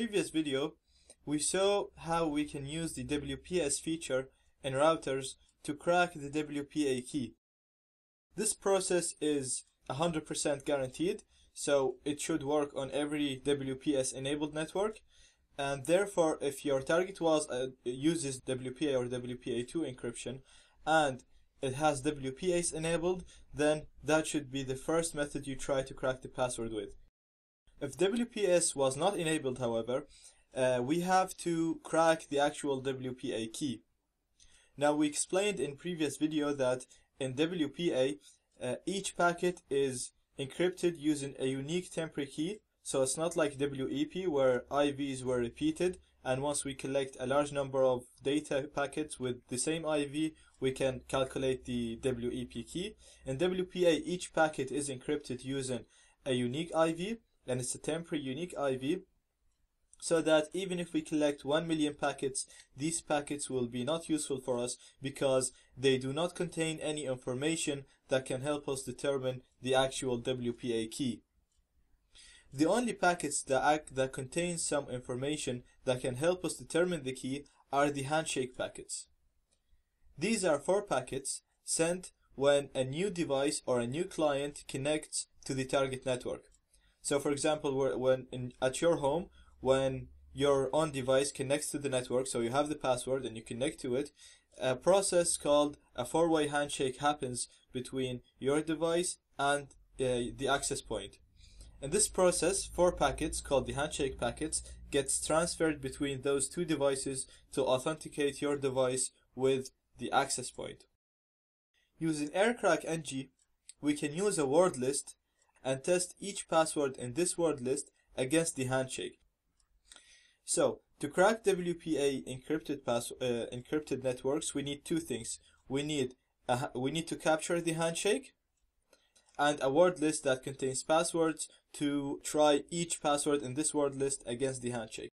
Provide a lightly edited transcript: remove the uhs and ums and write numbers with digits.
previous video, we saw how we can use the WPS feature in routers to crack the WPA key. This process is 100% guaranteed, so it should work on every WPS enabled network, and therefore if your target uses WPA or WPA2 encryption and it has WPAs enabled, then that should be the first method you try to crack the password with. If WPS was not enabled, however, we have to crack the actual WPA key. Now, we explained in previous video that in WPA, each packet is encrypted using a unique temporary key. So it's not like WEP where IVs were repeated, and once we collect a large number of data packets with the same IV, we can calculate the WEP key. In WPA, each packet is encrypted using a unique IV, and it's a temporary unique IV, so that even if we collect 1 million packets, these packets will be not useful for us because they do not contain any information that can help us determine the actual WPA key. The only packets that contain some information that can help us determine the key are the handshake packets. These are 4 packets sent when a new device or a new client connects to the target network. So for example, at your home, when your own device connects to the network, so you have the password and you connect to it, a process called a 4-way handshake happens between your device and the access point. In this process, 4 packets, called the handshake packets, gets transferred between those 2 devices to authenticate your device with the access point. Using AirCrackNG, we can use a word list and test each password in this word list against the handshake. So, to crack WPA encrypted networks, we need 2 things. We need to capture the handshake, and a word list that contains passwords to try each password in this word list against the handshake.